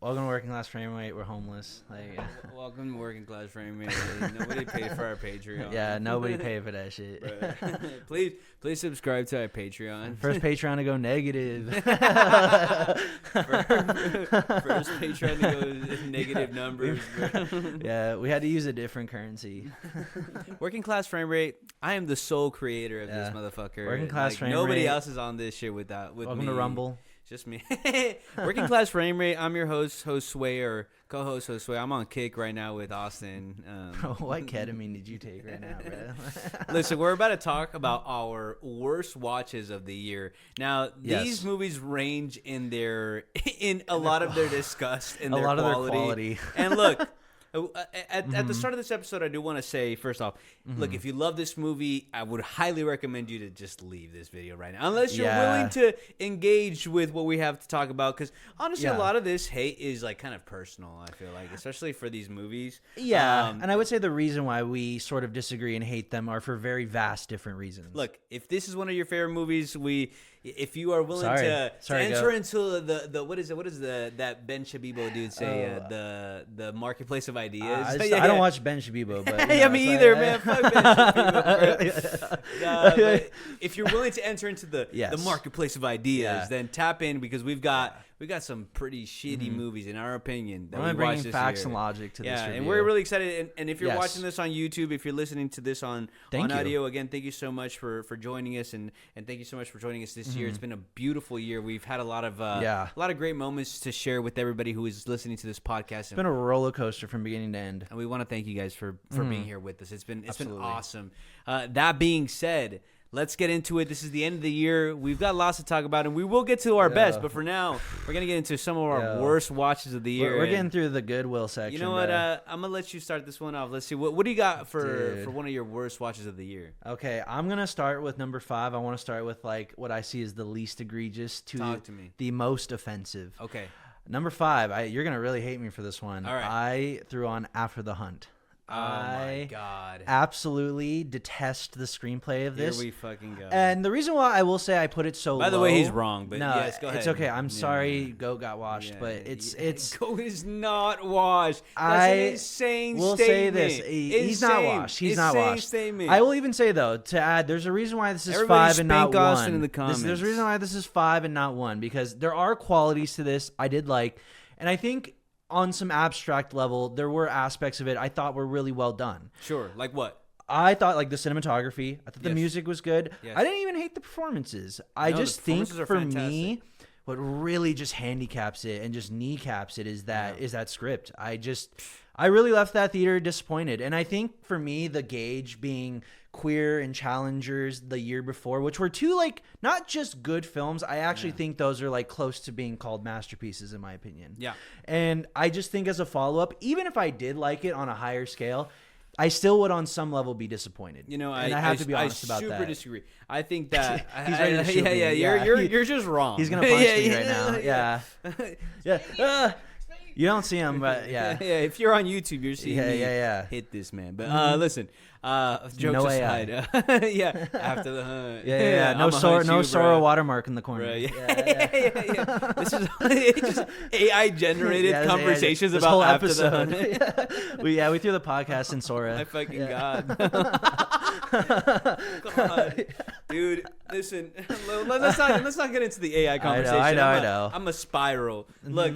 Welcome to Working Class Frame Rate. We're homeless. Like, Welcome to Working Class Frame Rate. Nobody paid for our Patreon. yeah, nobody paid for that shit. Please subscribe to our Patreon. First Patreon to go negative. First Patreon to go negative numbers. Yeah, we had to use a different currency. Working Class Frame Rate. I am the sole creator of this Yeah. motherfucker. Working Class Frame Nobody Rate. else is on this shit with Welcome me. to Rumble. Just me. Working Class Frame Rate. I'm your host Sway, or co-host Sway. I'm on Kick right now with Austin. Bro, what ketamine did you take right now, bro? Listen, we're about to talk about our worst watches of the year. Now, these movies range in a lot of their disgust and a their lot quality. of their quality. And look, at the start of this episode, I do want to say, first off, look, if you love this movie, I would highly recommend you to just leave this video right now. Unless you're willing to engage with what we have to talk about. Because honestly, a lot of this hate is like kind of personal, I feel like, especially for these movies. Yeah, and I would say the reason why we sort of disagree and hate them are for very vast different reasons. Look, if this is one of your favorite movies, if you are willing to enter into the what is that Ben Shabibo dude say the marketplace of ideas. I don't watch Ben Shabibo, but yeah, me either, man. Fuck Ben Shabibo. But if you're willing to enter into the marketplace of ideas, then tap in, because we got some pretty shitty movies, in our opinion. That I'm bringing facts and logic to this review. And we're really excited. And if you're watching this on YouTube, if you're listening to this on audio, again, thank you so much for joining us, and thank you so much for joining us this year. It's been a beautiful year. We've had a lot of great moments to share with everybody who is listening to this podcast. It's been a roller coaster from beginning to end, and we want to thank you guys for being here with us. It's been awesome. That being said, let's get into it. This is the end of the year. We've got lots to talk about, and we will get to our best. But for now, we're going to get into some of our worst watches of the year. We're getting through the Goodwill section. You know what? I'm going to let you start this one off. Let's see. What do you got for one of your worst watches of the year? Okay, I'm going to start with number 5. I want to start with like what I see as the least egregious to the most offensive. Okay. Number 5. You're going to really hate me for this one. All right. I threw on After the Hunt. Oh my God. Absolutely detest the screenplay of this. Here we fucking go. And the reason why I will say I put it so low. By the way, he's wrong, but no, yes, go ahead. It's okay. I'm sorry Goat got washed, but it's Goat is not washed. That's an insane will statement. Say this. He's not washed. He's not washed. Statement. I will even say, though, to add, there's a reason why this is Everybody 5 and not Austin 1. In the comments. There's a reason why this is 5 and not 1, because there are qualities to this I did like, and I think on some abstract level, there were aspects of it I thought were really well done. Sure. Like what? I thought like the cinematography. I thought the music was good. Yes. I didn't even hate the performances. I just think for me, what really just handicaps it and just kneecaps it is that script. I really left that theater disappointed. And I think for me, the gauge being Queer and Challengers the year before, which were two like not just good films. I actually think those are like close to being called masterpieces in my opinion. Yeah. And I just think as a follow-up, even if I did like it on a higher scale, I still would on some level be disappointed. You know, I have to be honest about that. I super disagree. I think that he's ready to shoot me. You're just wrong. He's gonna punch me right now. Yeah. You don't see him, but yeah. If you're on YouTube, you're seeing me hit this man. But listen, jokes aside, after the hunt, no Sora watermark in the corner. Right. Yeah. This is just AI generated conversations this about whole after episode. the hunt. we threw the podcast in Sora. My fucking God. God. Dude, listen, let's not get into the AI conversation. I know. I'm a spiral. Look,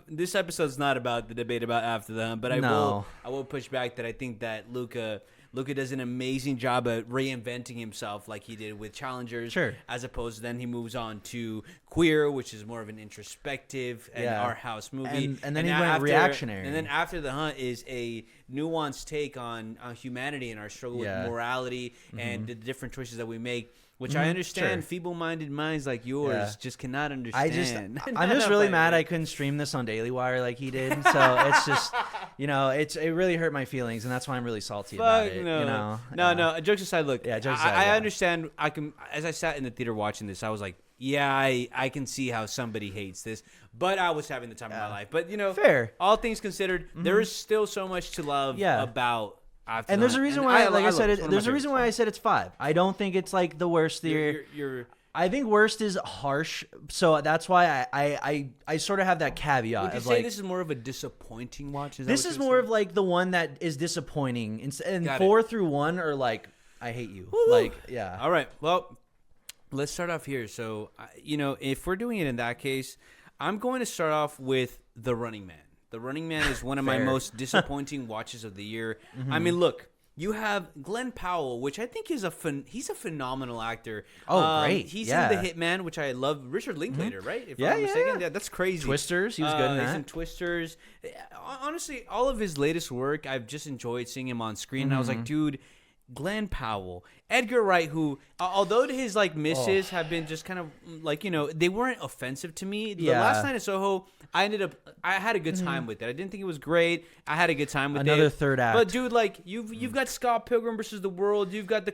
this episode's not about the debate about After the Hunt, but I will push back that I think that Luca does an amazing job at reinventing himself like he did with Challengers. Sure. As opposed to then he moves on to Queer, which is more of an introspective and art house movie. And then he went reactionary. And then After the Hunt is a nuanced take on humanity and our struggle with morality and the different choices that we make. Which I understand, feeble-minded minds like yours just cannot understand. I'm just really mad I couldn't stream this on Daily Wire like he did. So it's just, it really hurt my feelings, and that's why I'm really salty about it. No. Jokes aside, look, I understand. As I sat in the theater watching this, I was like, I can see how somebody hates this, but I was having the time of my life. But fair. All things considered, there is still so much to love about. And there's a reason why, like I said, there's a reason why I said it's 5. I don't think it's like the worst theory. I think worst is harsh, so that's why I sort of have that caveat. Would you say this is more of a disappointing watch? This is more of like the one that is disappointing, and 4 through 1 are like I hate you. Woo! Like yeah. All right, well, let's start off here. So if we're doing it in that case, I'm going to start off with The Running Man. The Running Man is one of my most disappointing watches of the year. Mm-hmm. I mean, look, you have Glenn Powell, which I think is he's a phenomenal actor. Oh, great. He's in The Hitman, which I love. Richard Linklater, right? If I'm not mistaken. Yeah, that's crazy. Twisters, he was good in that. He's in Twisters. Honestly, all of his latest work, I've just enjoyed seeing him on screen. And I was like, dude, Glenn Powell, Edgar Wright, who, although his like misses have been just kind of like they weren't offensive to me. The Last Night in Soho, I had a good time with it. I didn't think it was great. I had a good time with it. Another third act. But dude, like you've got Scott Pilgrim versus the World. You've got is it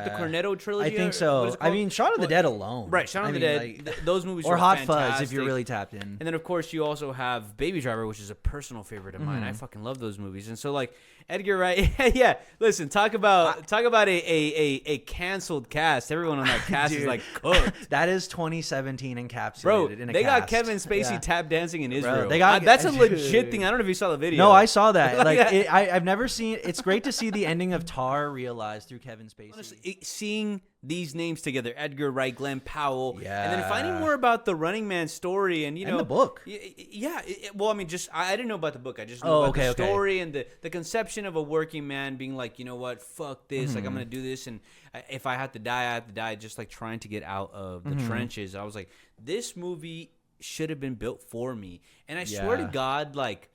the Cornetto trilogy? I think so. I mean, Shaun of the Dead alone. Right, Shaun of the Dead. Like, those movies or were Hot fantastic. Fuzz if you're really tapped in. And then of course you also have Baby Driver, which is a personal favorite of mine. I fucking love those movies. And so like Edgar Wright, yeah. Listen, talk about a canceled cast. Everyone on that cast is like cooked. That is 2017 encapsulated. Bro, in a they cast. got Kevin Spacey tap dancing in Israel. Bro, that's a legit thing. I don't know if you saw the video. No, I saw that. Like I've never seen. It's great to see the ending of Tar realized through Kevin Spacey. Honestly, seeing these names together, Edgar Wright, Glenn Powell, and then finding more about the Running Man story and the book. Yeah, well, I mean, just I didn't know about the book. I just knew about the story and the conception of a working man being like, you know what, fuck this, like I'm gonna do this, and if I have to die, I have to die. Just like trying to get out of the trenches. I was like, this movie should have been built for me, and I swear to God, like.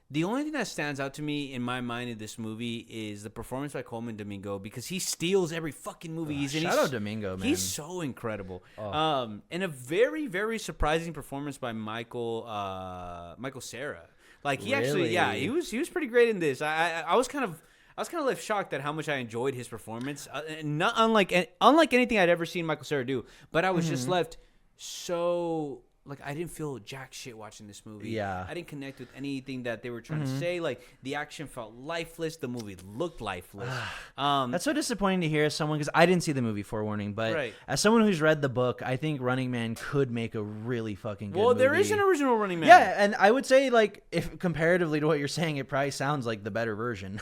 The only thing that stands out to me in my mind in this movie is the performance by Colman Domingo, because he steals every fucking movie he's in. Shout out Domingo, man. He's so incredible. And a very, very surprising performance by Michael Cera. Like he actually, he was pretty great in this. I was kind of left shocked at how much I enjoyed his performance. Not unlike anything I'd ever seen Michael Cera do, but I was just left so. Like, I didn't feel jack shit watching this movie. Yeah. I didn't connect with anything that they were trying to say. Like, the action felt lifeless. The movie looked lifeless. That's so disappointing to hear as someone, because I didn't see the movie, forewarning, but as someone who's read the book, I think Running Man could make a really fucking good movie. There is an original Running Man. Yeah, and I would say, like, if comparatively to what you're saying, it probably sounds like the better version.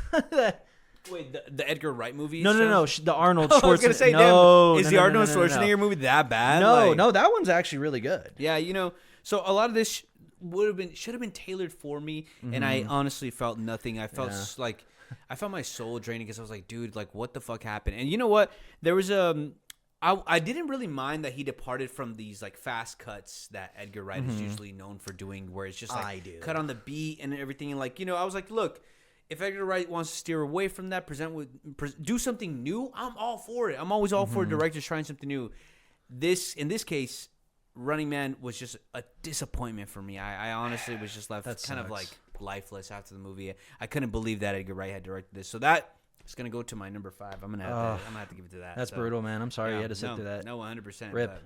Wait, the Edgar Wright movie? No. The Arnold Schwarzenegger. I was gonna say, is the Arnold Schwarzenegger movie that bad? No, that one's actually really good. Yeah, so a lot of this should have been tailored for me, and I honestly felt nothing. I felt like I felt my soul draining because I was like, dude, like what the fuck happened? And you know what? There was I didn't really mind that he departed from these like fast cuts that Edgar Wright is usually known for doing, where it's just like cut on the beat and everything, and like I was like, look. If Edgar Wright wants to steer away from that, do something new, I'm all for it. I'm always all for directors trying something new. In this case, Running Man was just a disappointment for me. I honestly was just left kind of like lifeless after the movie. I couldn't believe that Edgar Wright had directed this. So that is going to go to my number 5. I'm gonna have to give it to that. That's brutal, man. I'm sorry you had to sit through that. No, 100%. Rip.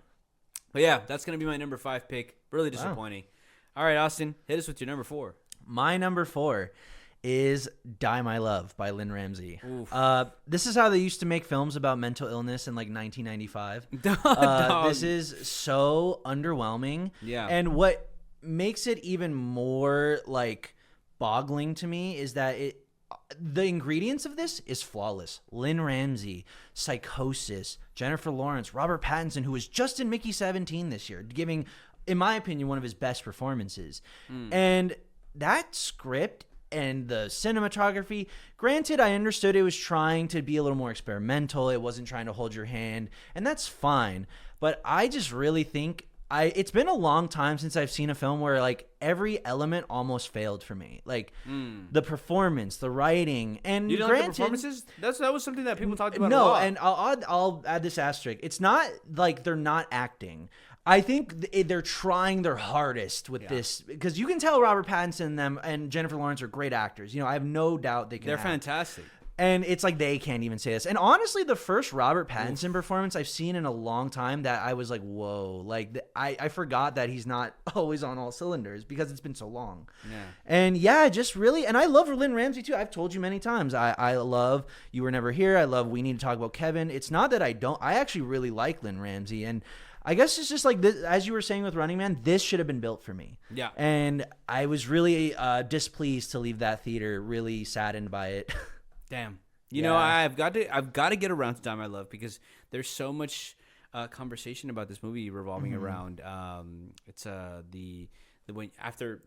But yeah, that's going to be my number 5 pick. Really disappointing. All right, Austin, hit us with your number 4. My number 4 is Die My Love by Lynn Ramsey. This is how they used to make films about mental illness in like 1995. This is so underwhelming. Yeah. And what makes it even more like boggling to me is that the ingredients of this is flawless. Lynn Ramsey, Psychosis, Jennifer Lawrence, Robert Pattinson, who was just in Mickey 17 this year, giving, in my opinion, one of his best performances. And that script and the cinematography, granted, I understood it was trying to be a little more experimental. It wasn't trying to hold your hand, and that's fine. But I just really think it's been a long time since I've seen a film where like every element almost failed for me. Like the performance, the writing, and you don't like the performances? That was something that people talked about. No, and I'll add this asterisk. It's not like they're not acting. I think they're trying their hardest with this, because you can tell Robert Pattinson and Jennifer Lawrence are great actors. I have no doubt they can. They're fantastic. And it's like they can't even say this. And honestly, the first Robert Pattinson performance I've seen in a long time that I was like, whoa. Like, I forgot that he's not always on all cylinders because it's been so long. Yeah. And just really, and I love Lynn Ramsey too. I've told you many times. I love You Were Never Here. I love We Need to Talk About Kevin. It's not that I don't. I actually really like Lynn Ramsey. And I guess it's just like this, as you were saying with Running Man, this should have been built for me. Yeah. And I was really displeased to leave that theater, really saddened by it. Damn. You know, I've got to get around to Die My Love because there's so much conversation about this movie revolving around it's the when after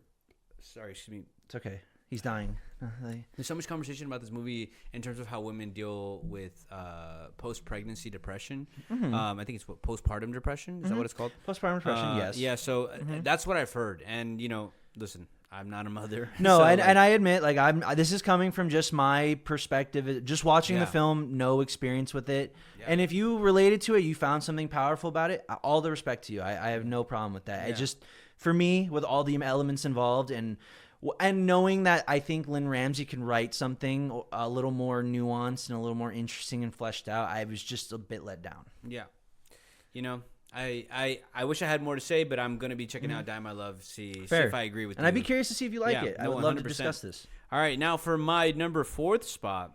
sorry, excuse me. It's okay. He's dying. There's so much conversation about this movie in terms of how women deal with post-pregnancy depression. I think it's postpartum depression. Is that what it's called? Postpartum depression, yes. Yeah, so that's what I've heard. And, you know, listen, I'm not a mother. No, so, and I admit, like, this is coming from just my perspective, just watching the film, no experience with it. Yeah. And if you related to it, you found something powerful about it, all the respect to you. I have no problem with that. Yeah. It just, for me, with all the elements involved and knowing that I think Lynn Ramsey can write something a little more nuanced and a little more interesting and fleshed out, I was just a bit let down. Yeah. You know, I wish I had more to say, but I'm going to be checking out Die My Love, see if I agree with you. And I'd be curious to see if you like it. I would love 100%. To discuss this. All right, now for my number 4th spot.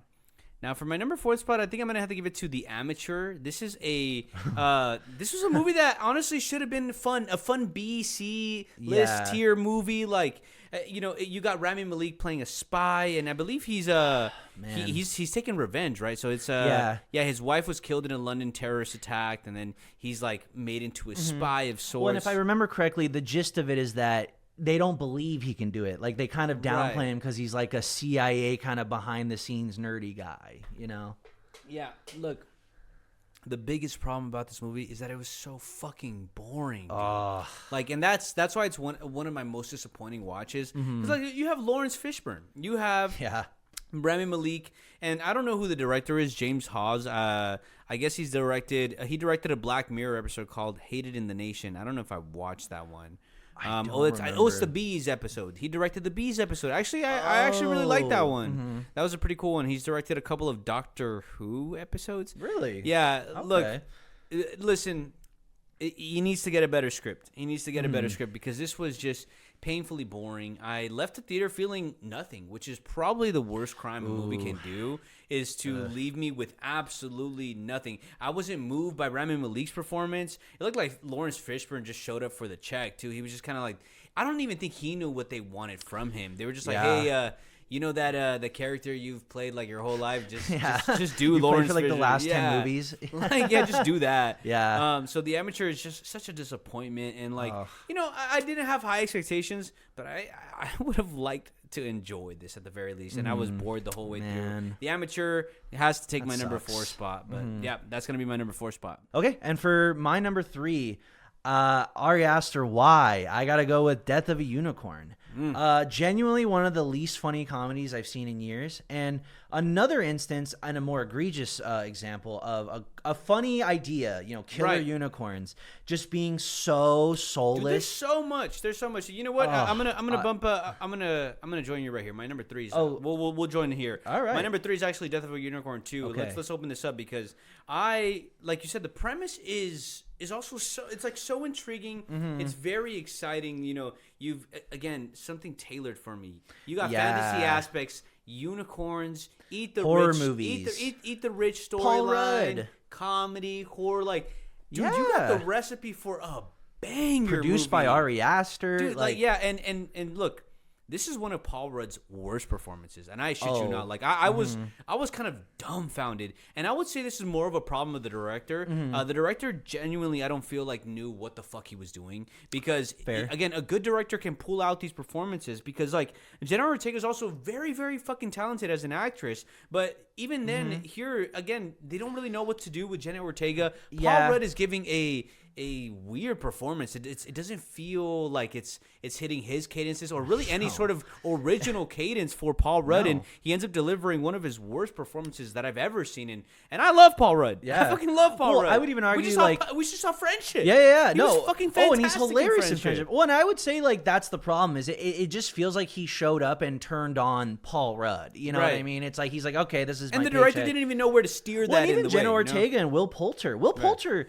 I think I'm gonna have to give it to The Amateur. This is this was a movie that honestly should have been a fun B, C list tier movie. Like, you know, you got Rami Malek playing a spy, and I believe he's he's taking revenge, right? So it's his wife was killed in a London terrorist attack, and then he's like made into a spy of sorts. Well, and if I remember correctly, the gist of it is that they don't believe he can do it. Like, they kind of downplay him because he's like a CIA kind of behind-the-scenes nerdy guy, you know? Yeah, look, the biggest problem about this movie is that it was so fucking boring. Like, and that's why it's one of my most disappointing watches. Because like, you have Lawrence Fishburne. You have Rami Malek. And I don't know who the director is, James Hawes. I guess he directed a Black Mirror episode called Hated in the Nation. I don't know if I watched that one. It's the Bees episode. He directed the Bees episode. Actually, I actually really like that one. That was a pretty cool one. He's directed a couple of Doctor Who episodes. Really? Yeah. Okay. Look, listen, he needs to get a better script. He needs to get a better script because this was just painfully boring. I left the theater feeling nothing, which is probably the worst crime a movie can do, is to leave me with absolutely nothing. I wasn't moved by Rami Malek's performance. It looked like Lawrence Fishburne just showed up for the check, too. He was just kind of like, I don't even think he knew what they wanted from him. They were just like, hey, you know that the character you've played like your whole life, just do Lawrence for like Fishburne. the last 10 movies. Just do that. So The Amateur is just such a disappointment, and like you know, I didn't have high expectations, but I would have liked to enjoy this at the very least, and I was bored the whole way through. The Amateur has to take my number 4 spot, but that's gonna be my number 4 spot. Okay, and for my number 3, Ari Aster, why? I gotta go with Death of a Unicorn. Genuinely one of the least funny comedies I've seen in years, and another instance and a more egregious example of a funny idea, you know, killer unicorns just being so soulless. Dude, there's so much. You know what? I'm gonna join you right here. My number 3 is we'll join here. All right. My number 3 is actually Death of a Unicorn 2. Okay. Let's open this up because like you said, the premise is also so intriguing. It's very exciting. You know, you've again something tailored for me. You got fantasy aspects, unicorns, horror movies, eat the rich storyline, comedy, horror. Like, dude, you got the recipe for a banger. Produced by Ari Aster, dude. And look. This is one of Paul Rudd's worst performances, and I shit you not. Like I was kind of dumbfounded, and I would say this is more of a problem of the director. The director genuinely, I don't feel like knew what the fuck he was doing because, again, a good director can pull out these performances because, like, Jenna Ortega is also very, very fucking talented as an actress, but even then, here again, they don't really know what to do with Jenna Ortega. Paul Rudd is giving a weird performance. It doesn't feel like it's hitting his cadences or really any sort of original cadence for Paul Rudd, and he ends up delivering one of his worst performances that I've ever seen. And I love Paul Rudd. I fucking love Paul Rudd. I would even argue we just saw Friendship. He was fucking fantastic. And he's hilarious in Friendship. Well, and I would say like that's the problem is it just feels like he showed up and turned on Paul Rudd. You know what I mean? It's like he's like, okay, this is my director didn't even know where to steer that. Even in the Jenna way, Ortega and Will Poulter. Will Poulter.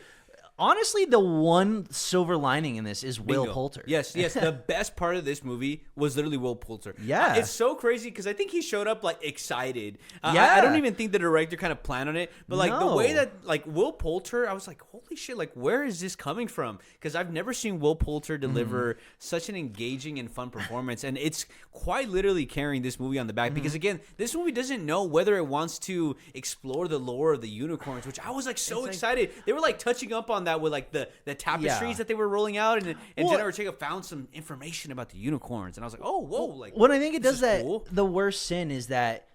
honestly, the one silver lining in this is Will Poulter. Yes. The best part of this movie was literally Will Poulter. Yeah. It's so crazy because I think he showed up like excited. Yeah. I don't even think the director kind of planned on it, but like the way that like Will Poulter, I was like, holy shit, like where is this coming from? Because I've never seen Will Poulter deliver such an engaging and fun performance, and it's quite literally carrying this movie on the back. Because again, this movie doesn't know whether it wants to explore the lore of the unicorns, which I was like so excited. They were like touching up on that with like the tapestries that they were rolling out, and Jenna Ortega found some information about the unicorns, and I was like, oh, whoa, like when I think it does that, cool. The worst sin is that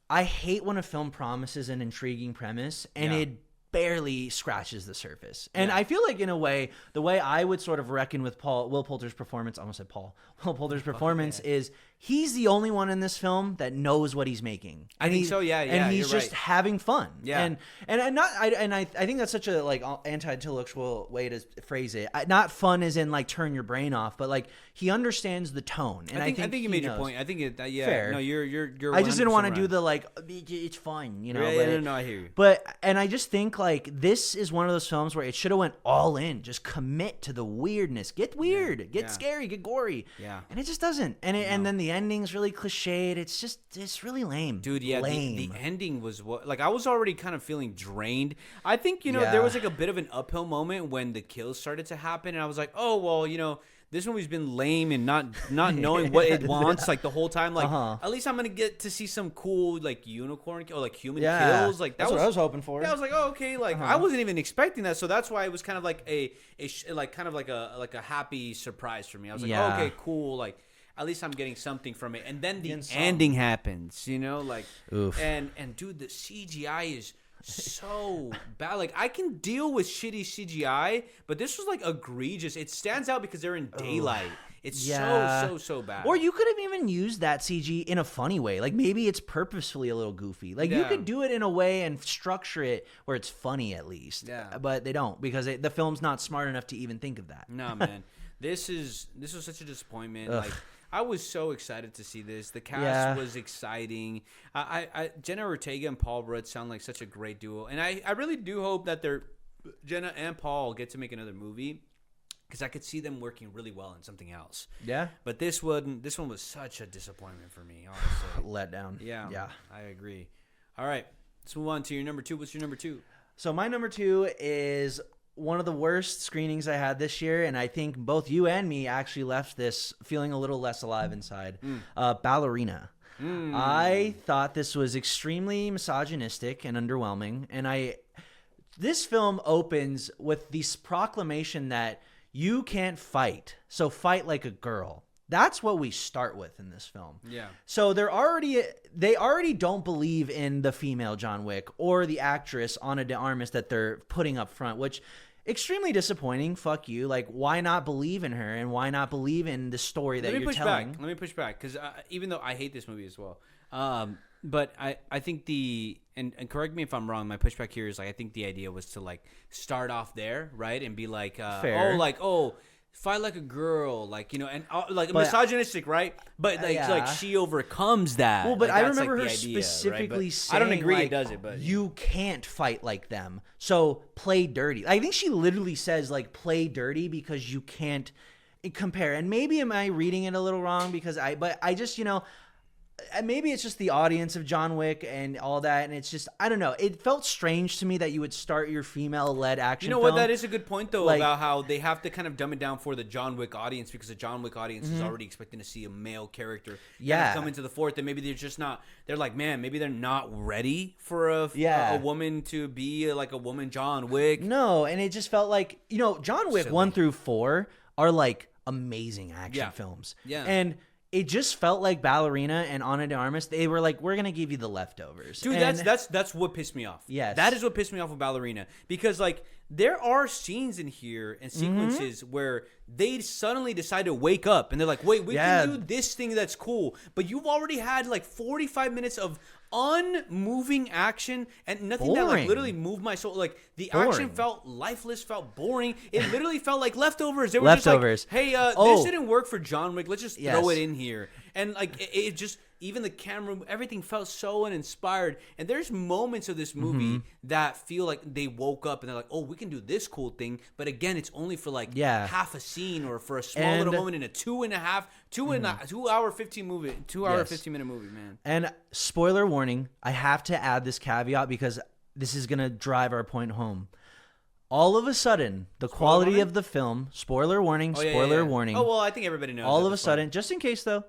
I hate when a film promises an intriguing premise and it barely scratches the surface. And I feel like in a way, the way I would sort of reckon with Will Poulter's performance, I almost said Will Poulter's performance is he's the only one in this film that knows what he's making. I think so, yeah. And he's just having fun. Yeah. And I think that's such a like anti-intellectual way to phrase it. Not fun as in like turn your brain off, but like he understands the tone. And I think you made your point. I think fair. No, you're I just didn't want to do the like it's fun, you know. No, I hear you. But I just think like this is one of those films where it should have went all in, just commit to the weirdness, get weird, get scary, get gory. Yeah. And it just doesn't. And then the ending's really cliched. It's really lame. Dude, yeah, lame. The ending was what like I was already kind of feeling drained. I think, there was like a bit of an uphill moment when the kills started to happen, and I was like, oh well, this movie's been lame and not knowing what it wants like the whole time. Like at least I'm gonna get to see some cool like unicorn or like human kills. Like that's what I was hoping for. Yeah, I was like, oh okay. Like I wasn't even expecting that, so that's why it was kind of like a happy surprise for me. I was like, oh, okay, cool. Like at least I'm getting something from it. And then the ending happens. Like oof. And dude, the CGI is so bad. Like I can deal with shitty CGI, but this was like egregious. It stands out because they're in daylight. It's so bad. Or you could have even used that CG in a funny way. Like maybe it's purposefully a little goofy. Like you could do it in a way and structure it where it's funny at least. Yeah. But they don't because the film's not smart enough to even think of that. No, man. This was such a disappointment. Ugh. Like I was so excited to see this. The cast was exciting. Jenna Ortega and Paul Rudd sound like such a great duo, and I really do hope that Jenna and Paul get to make another movie because I could see them working really well in something else. Yeah, but this one was such a disappointment for me. Honestly, let down. Yeah, I agree. All right, let's move on to your number 2. What's your number 2? So my number 2 is one of the worst screenings I had this year, and I think both you and me actually left this feeling a little less alive inside. Ballerina. I thought this was extremely misogynistic and underwhelming, and this film opens with this proclamation that you can't fight, so fight like a girl. That's what we start with in this film. Yeah. So they already don't believe in the female John Wick or the actress Ana de Armas that they're putting up front, which extremely disappointing. Fuck you. Like, why not believe in her and why not believe in the story that you're telling? Let me push back because even though I hate this movie as well, but I think and correct me if I'm wrong. My pushback here is like I think the idea was to like start off there, right, and be like, fight like a girl, like and like misogynistic, right? But like she overcomes that. Well, but like, I remember like her idea, specifically right? saying, I don't agree like, it does it, but you can't fight like them, so play dirty. I think she literally says like play dirty because you can't compare. And maybe am I reading it a little wrong because I just maybe it's just the audience of John Wick and all that, and it's just I don't know. It felt strange to me that you would start your female-led action. You know film. what? That is a good point though about how they have to kind of dumb it down for the John Wick audience because the John Wick audience is already expecting to see a male character come into the fort. And maybe they're just not. They're like, man, maybe they're not ready for a woman to be like a woman John Wick. No, and it just felt like John Wick 1 through 4 are like amazing action films. Yeah, and it just felt like Ballerina and Ana de Armas. They were like, we're gonna give you the leftovers, dude. And that's what pissed me off. Yes, that is what pissed me off with Ballerina because like there are scenes in here and sequences where they suddenly decide to wake up and they're like, wait, we can do this thing that's cool, but you've already had like 45 minutes of unmoving action and nothing that like literally moved my soul. Like the action felt lifeless, felt boring. It literally felt like leftovers. They were just like, hey, this didn't work for John Wick. Let's just throw it in here. And like it just even the camera, everything felt so uninspired. And there's moments of this movie that feel like they woke up and they're like, oh, we can do this cool thing. But again, it's only for like half a scene or for a small little moment in a 2 hour 15 movie, 2 hour 15-minute movie, man. And spoiler warning, I have to add this caveat because this is gonna drive our point home. All of a sudden, the quality of the film, spoiler warning, warning. Oh, well, I think everybody knows. All of a sudden, just in case though,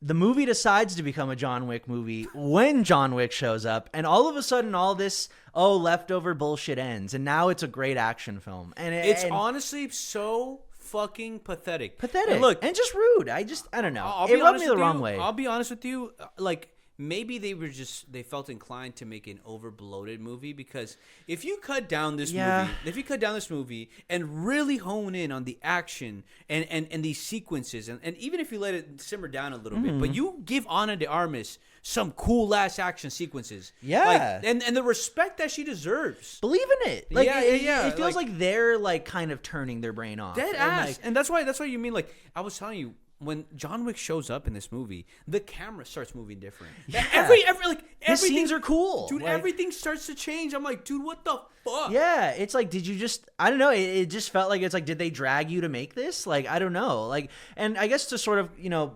the movie decides to become a John Wick movie when John Wick shows up, and all of a sudden, all this leftover bullshit ends, and now it's a great action film. And it's honestly so fucking pathetic. And look, and just rude. I don't know. It rubbed me the wrong way. I'll be honest with you, like. Maybe they felt inclined to make an over bloated movie, because if you cut down this movie and really hone in on the action and these sequences and even if you let it simmer down a little bit, but you give Ana de Armas some cool ass action sequences, and the respect that she deserves. Believe in it. Like, it feels like they're like kind of turning their brain off. Dead ass. And that's why you mean, like, I was telling you, when John Wick shows up in this movie, the camera starts moving different. Yeah. Everything, scenes are cool. Dude, everything starts to change. I'm like, dude, what the fuck? Yeah, it's like, did you just, I don't know. It just felt like, it's like, did they drag you to make this? Like, I don't know. Like, and I guess to sort of,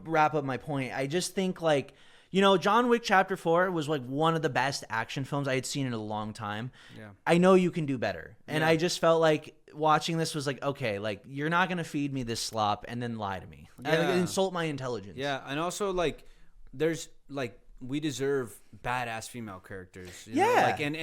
wrap up my point, I just think like, John Wick Chapter 4 was like one of the best action films I had seen in a long time. Yeah. I know you can do better. And I just felt like watching this was like, okay, like, you're not going to feed me this slop and then lie to me. And insult my intelligence. Yeah, and also, like, there's, like, we deserve badass female characters. You know? Like, and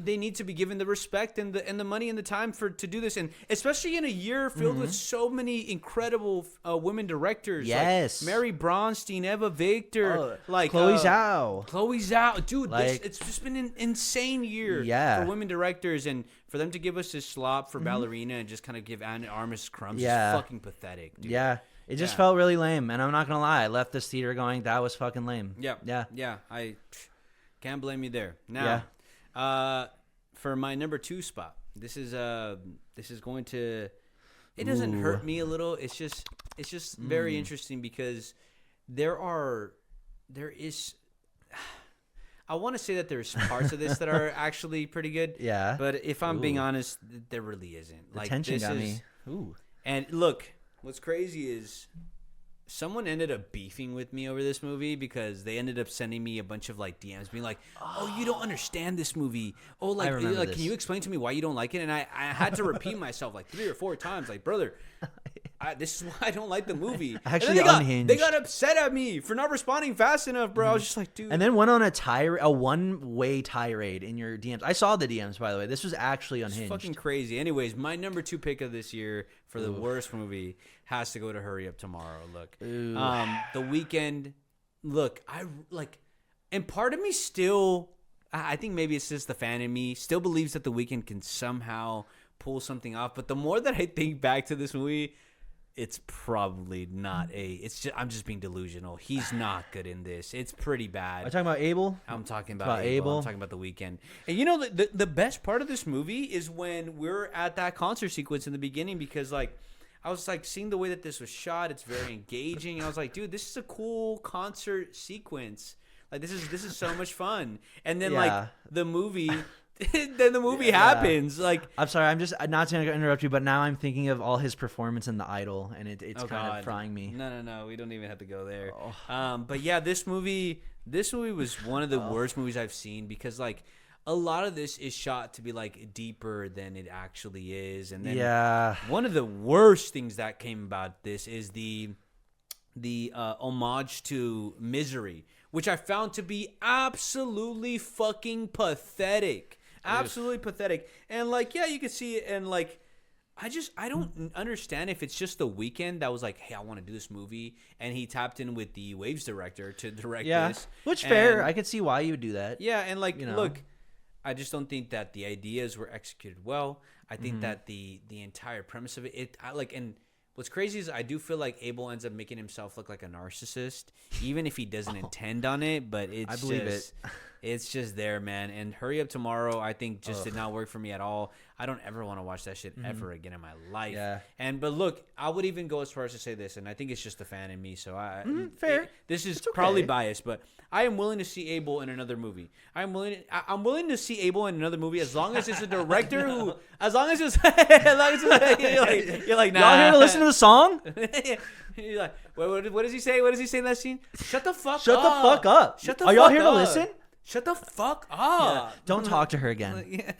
they need to be given the respect and the money and the time to do this, and especially in a year filled with so many incredible women directors. Yes, like Mary Bronstein, Eva Victor, like Chloe Zhao, dude. Like, it's just been an insane year for women directors, and for them to give us this slop for Ballerina and just kind of give Ana de Armas crumbs is fucking pathetic, dude. Yeah. It just felt really lame, and I'm not gonna lie. I left this theater going, "That was fucking lame." Yeah. I can't blame you there. Now, for my number 2 spot, this is going to. It doesn't hurt me a little. It's just very interesting because there is. I want to say that there's parts of this that are actually pretty good. Yeah. But if I'm being honest, there really isn't. The tension got me. Ooh. And look. What's crazy is someone ended up beefing with me over this movie because they ended up sending me a bunch of like DMs being like, "Oh, you don't understand this movie. Oh, like can you explain to me why you don't like it?" And I had to repeat myself like 3 or 4 times, like, brother, this is why I don't like the movie. Actually, they got upset at me for not responding fast enough, bro. I was just like, dude. And then went on a one-way tirade in your DMs. I saw the DMs, by the way. This was actually unhinged. It's fucking crazy. Anyways, my number 2 pick of this year for the worst movie has to go to Hurry Up Tomorrow. Look, The Weeknd. Look, and part of me still, I think maybe it's just the fan in me, still believes that The Weeknd can somehow pull something off. But the more that I think back to this movie, it's probably not I'm just being delusional. He's not good in this. It's pretty bad. Are you talking about Abel? I'm talking about Abel. I'm talking about The Weeknd. And the best part of this movie is when we're at that concert sequence in the beginning, because like I was like seeing the way that this was shot. It's very engaging. I was like, dude, this is a cool concert sequence. Like this is so much fun. And then like the movie then the movie happens. Like, I'm sorry, I'm just not going to interrupt you, but now I'm thinking of all his performance in The Idol, and it's kind of frying me. No, we don't even have to go there. But yeah, this movie was one of the worst movies I've seen, because like a lot of this is shot to be like deeper than it actually is, and then one of the worst things that came about this is the homage to Misery, which I found to be absolutely fucking pathetic. Absolutely pathetic. And like, yeah, you can see it, and like I don't understand if it's just The Weeknd that was like, hey, I want to do this movie, and he tapped in with the Waves director to direct this. Which fair. I could see why you would do that. Yeah, and like, look, I just don't think that the ideas were executed well. I think that the entire premise of it, and what's crazy is I do feel like Abel ends up making himself look like a narcissist, even if he doesn't intend on it. But it's I believe it. It's just there, man. And Hurry Up Tomorrow, I think, just did not work for me at all. I don't ever want to watch that shit ever again in my life. Yeah. But look, I would even go as far as to say this, and I think it's just a fan in me. So fair. This is It's okay. probably biased, but I am willing to see Abel in another movie. I'm willing to see Abel in another movie as long as it's a director who, as long as it's you're like, nah. Y'all here to listen to the song? You're like, what does he say? What does he say in that scene? Shut the fuck up. Shut the fuck up. Shut the Are y'all fuck here to up. listen? Shut the fuck up. Don't talk to her again. Yeah.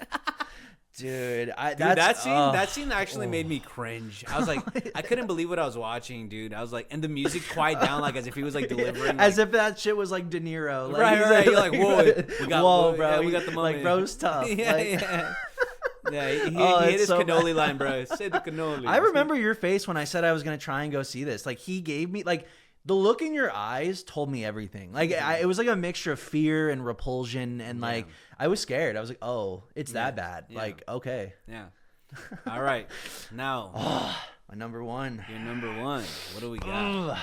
Dude, that scene actually made me cringe. I was like, I couldn't believe what I was watching, dude. I was like, and the music quiet down, like as if he was like delivering, as if that shit was like De Niro. Like, right. You're like, whoa, bro. we got the moment. Like, bro's tough. Yeah, he hit his cannoli line, bro. Say the cannoli. I remember your face when I said I was gonna try and go see this. Like, he gave me like. The look in your eyes told me everything. Like, it was like a mixture of fear and repulsion, and like I was scared. I was like, "Oh, it's that bad." Yeah. Like, okay. Yeah. All right. Now, my number one. Your number one. What do we got?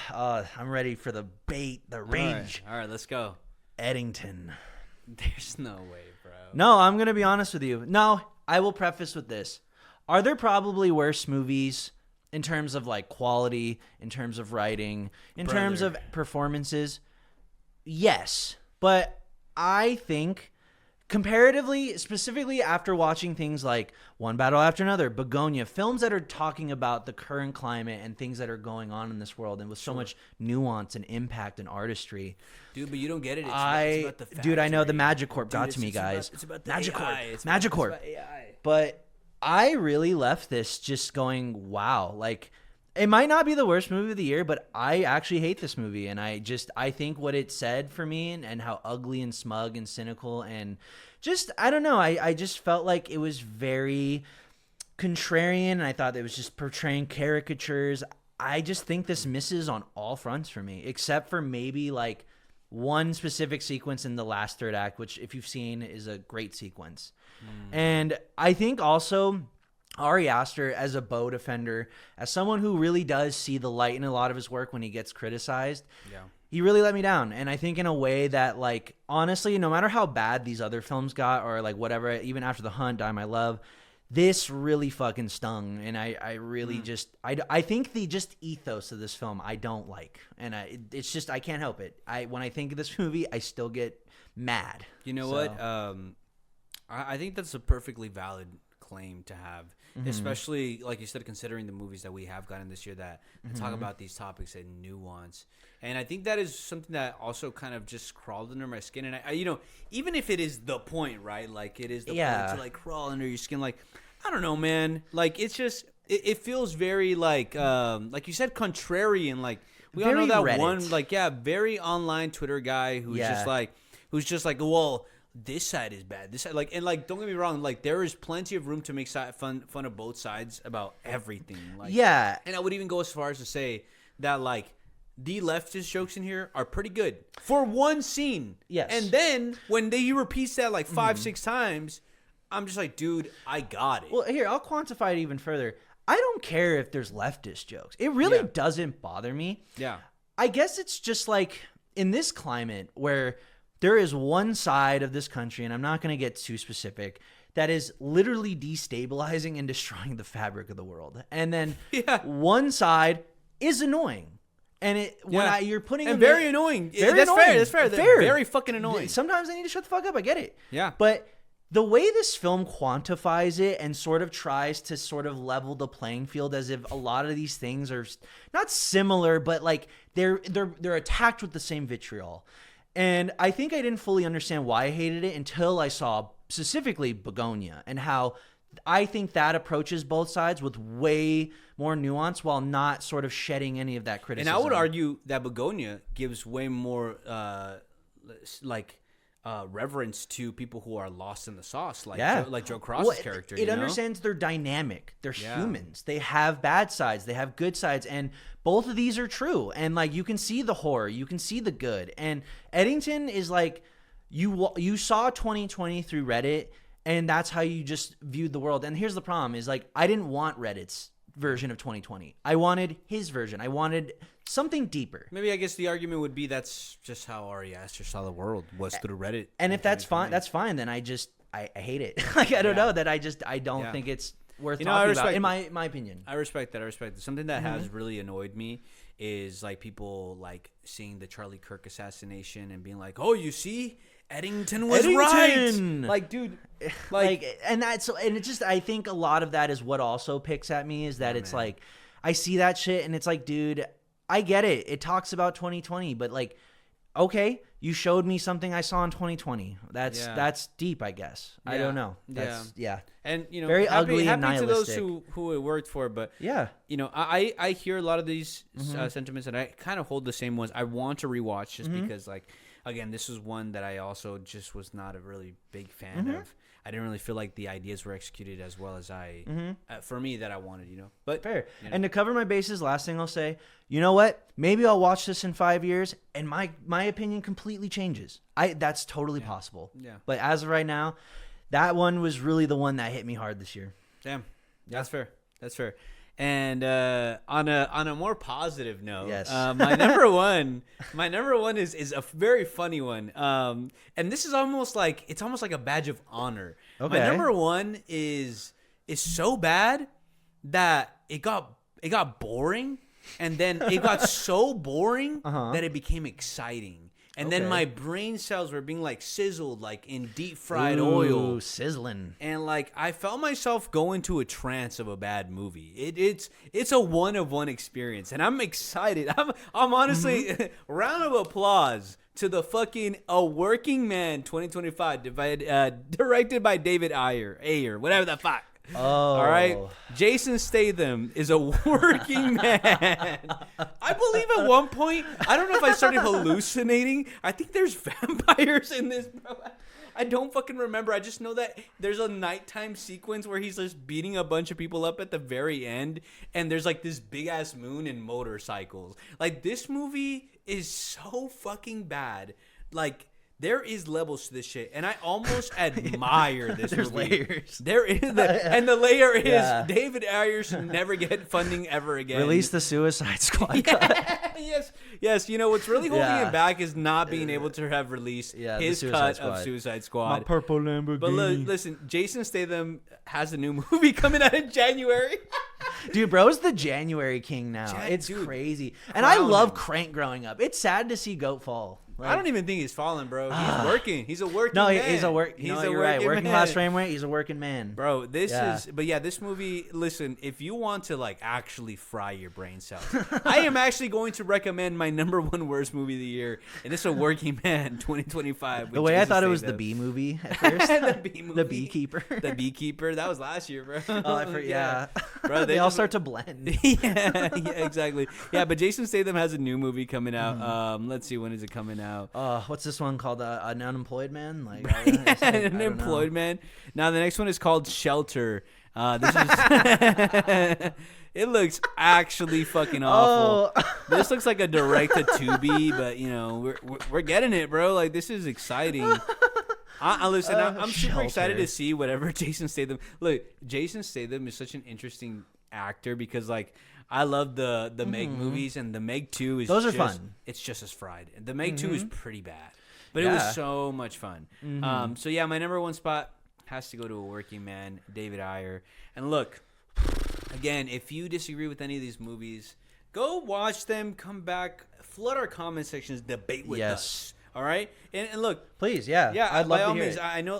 I'm ready for the bait, the rage. All right, let's go. Eddington. There's no way, bro. No, I'm gonna be honest with you. No, I will preface with this: are there probably worse movies? In terms of like quality, in terms of writing, in terms of performances, yes. But I think comparatively, specifically after watching things like One Battle After Another, Begonia, films that are talking about the current climate and things that are going on in this world and with so much nuance and impact and artistry. Dude, but you don't get it. It's about the dude, I know the Magic Corp got to me, guys. It's about the Magic AI. Corp. Magic Corp. But I really left this just going, wow. Like, it might not be the worst movie of the year, but I actually hate this movie. And I think what it said for me and how ugly and smug and cynical and just, I don't know. I just felt like it was very contrarian. And I thought it was just portraying caricatures. I just think this misses on all fronts for me, except for maybe like one specific sequence in the last third act, which if you've seen is a great sequence. And I think also Ari Aster as a Bow defender, as someone who really does see the light in a lot of his work when he gets criticized, he really let me down. And I think in a way that, like, honestly, no matter how bad these other films got or like whatever, even After the Hunt, Die My Love, this really fucking stung. And I really I think the just ethos of this film I don't like. And it's just, I can't help it. When I think of this movie, I still get mad. You know what? I think that's a perfectly valid claim to have, especially, like you said, considering the movies that we have gotten this year that talk about these topics in nuance. And I think that is something that also kind of just crawled under my skin. And I you know, even if it is the point, right? Like, it is the point to like crawl under your skin. Like, I don't know, man. Like, it's just, it feels very like you said, contrarian. Like, we all know that Reddit. one, like, very online Twitter guy who's just like, well, this side is bad. This side, like, and like, don't get me wrong, like, there is plenty of room to make fun of both sides about everything. Like, and I would even go as far as to say that, like, the leftist jokes in here are pretty good for one scene. Yes, and then when he repeats that like 5-6 times, I'm just like, dude, I got it. Well, here, I'll quantify it even further. I don't care if there's leftist jokes. It really doesn't bother me. Yeah, I guess it's just like in this climate where there is one side of this country, and I'm not going to get too specific, that is literally destabilizing and destroying the fabric of the world. And then one side is annoying. And you're putting and very annoying. That's fair. They're very fucking annoying. Sometimes they need to shut the fuck up. I get it. Yeah. But the way this film quantifies it and sort of tries to sort of level the playing field, as if a lot of these things are not similar, but like they're attacked with the same vitriol. And I think I didn't fully understand why I hated it until I saw specifically Begonia and how I think that approaches both sides with way more nuance while not sort of shedding any of that criticism. And I would argue that Begonia gives way more reverence to people who are lost in the sauce, like Joe Cross's character. It understands they're dynamic. They're humans. They have bad sides. They have good sides. And both of these are true. And like, you can see the horror. You can see the good. And Eddington is like, you saw 2020 through Reddit, and that's how you just viewed the world. And here's the problem is, like, I didn't want Reddit's version of 2020. I wanted his version. I wanted something deeper. Maybe I guess the argument would be that's just how Ari Aster saw the world, was through Reddit. And if that's fine, then I hate it. Like, I don't know that I don't think it's worth talking about, in my opinion. I respect that. Something that has really annoyed me is like people like seeing the Charlie Kirk assassination and being like, "Oh, you see, Eddington was right." Like, dude, and it's just, I think a lot of that is what also picks at me, is that it's like, I see that shit and it's like, dude, I get it. It talks about 2020, but like, okay, you showed me something I saw in 2020. That's deep, I guess. I don't know. And very ugly and happy nihilistic. to those who it worked for, but yeah, I hear a lot of these sentiments, and I kind of hold the same ones. I want to rewatch just because, like, again, this was one that I also just was not a really big fan of. I didn't really feel like the ideas were executed as well as for me, that I wanted, But fair. And to cover my bases, last thing I'll say, you know what? Maybe I'll watch this in 5 years and my opinion completely changes. That's totally possible. Yeah. But as of right now, that one was really the one that hit me hard this year. Damn. That's fair. And on a more positive note, yes. my number one is a very funny one. And this is almost like a badge of honor. Okay. My number one is so bad that it got boring, and then it got so boring that it became exciting. And then my brain cells were being like sizzled, like in deep fried oil, sizzling. And like I felt myself go into a trance of a bad movie. It's a one of one experience, and I'm excited. I'm honestly round of applause to the fucking A Working Man 2025, directed by David Ayer, whatever the fuck. Oh. All right. Jason Statham is a working man. I believe at one point, I don't know if I started hallucinating. I think there's vampires in this, bro. I don't fucking remember. I just know that there's a nighttime sequence where he's just beating a bunch of people up at the very end, and there's like this big ass moon and motorcycles. Like, this movie is so fucking bad. Like, there is levels to this shit, and I almost admire this There's movie. layers. There is, and the layer is David Ayer should never get funding ever again. Release the Suicide Squad cut. Yes. You know what's really holding him back is not being able to have released his cut of Suicide Squad. My purple Lamborghini. But listen, Jason Statham has a new movie coming out in January. Dude, bro's the January king now. It's crazy. And I love Crank growing up. It's sad to see Goat fall. Like, I don't even think he's fallen, bro. He's working. He's a working man. No, he's a working man. You're right. Working class frame rate. He's a working man. Bro, this movie, listen, if you want to like actually fry your brain cells, I am actually going to recommend my number one worst movie of the year, and it's A Working Man 2025. The way I thought it was the B movie at first. The B movie. The Beekeeper. The Beekeeper. That was last year, bro. Oh, I forgot. Yeah. Bro, they all start to blend. yeah, exactly. Yeah, but Jason Statham has a new movie coming out. Let's see, when is it coming out? What's this one called? An Unemployed Man? Like, an Unemployed Man. Now the next one is called Shelter. This is it looks actually fucking awful. This looks like a direct-to-Tubi, but we're getting it, bro. Like, this is exciting. Listen, I'm super excited to see whatever Jason Statham. Look, Jason Statham is such an interesting actor because, like, I love the Meg movies, and the Meg 2 is those are fun. It's just as fried. The Meg 2 is pretty bad, but it was so much fun. So yeah, my number one spot has to go to A Working Man, David Ayer. And look, again, if you disagree with any of these movies, go watch them. Come back, flood our comment sections, debate with us. All right, and look, please, I'd love by to all hear means, it. I know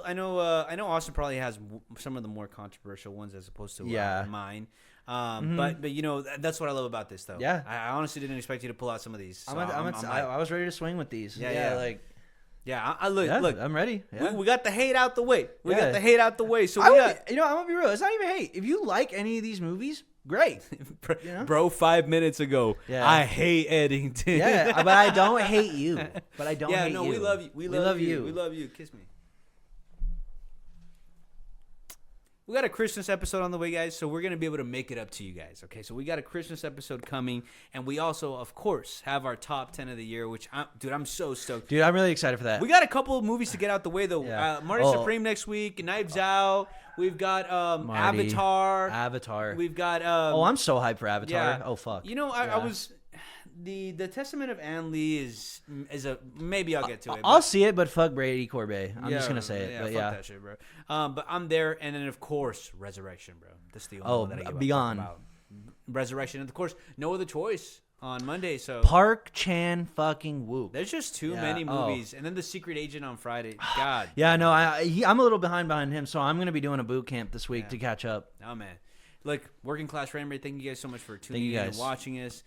Austin probably has some of the more controversial ones as opposed to mine. But that's what I love about this, though. Yeah, I honestly didn't expect you to pull out some of these. So I was ready to swing with these. Look, I'm ready. Yeah. We got the hate out the way. So I'm gonna be real. It's not even hate. If you like any of these movies, great. Bro, 5 minutes ago, I hate Eddington. Yeah, but I don't hate you. Hate you. We love you. We love you. We love you. Kiss me. We got a Christmas episode on the way, guys, so we're going to be able to make it up to you guys, okay? So we got a Christmas episode coming, and we also, of course, have our top 10 of the year, which, I'm so stoked. Dude, I'm really excited for that. We got a couple of movies to get out the way, though. Yeah. Marty Supreme next week, Knives Out. We've got Marty, Avatar. We've got... I'm so hyped for Avatar. Yeah. Oh, fuck. You know, I was... The Testament of An Lee is a... Maybe I'll get to it. I'll see it, but fuck Brady Corbet. I'm just going to say it. Yeah, but fuck that shit, bro. But I'm there, and then, of course, Resurrection, bro. That's the only one that I give Beyond. about. Resurrection, and, of course, No Other Choice on Monday, so... Park Chan fucking Wook. There's just too many movies. And then The Secret Agent on Friday. God. Yeah, no, I'm a little behind him, so I'm going to be doing a boot camp this week to catch up. Oh, man. Look, Working Class Frame Rate, thank you guys so much for tuning in and watching us.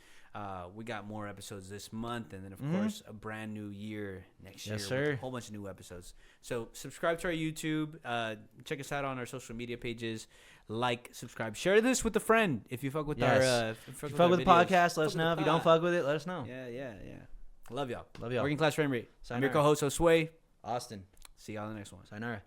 We got more episodes this month, and then, of course, a brand new year next year. Yes, sir. With a whole bunch of new episodes. So subscribe to our YouTube. Check us out on our social media pages. Like, subscribe. Share this with a friend if you fuck with our if you fuck with the podcast, let us know. If you don't fuck with it, let us know. Yeah. Love y'all. Love y'all. Working Class Frame Rate. Sayonara. I'm your co-host, Josue. Austin. See y'all on the next one. Sayonara.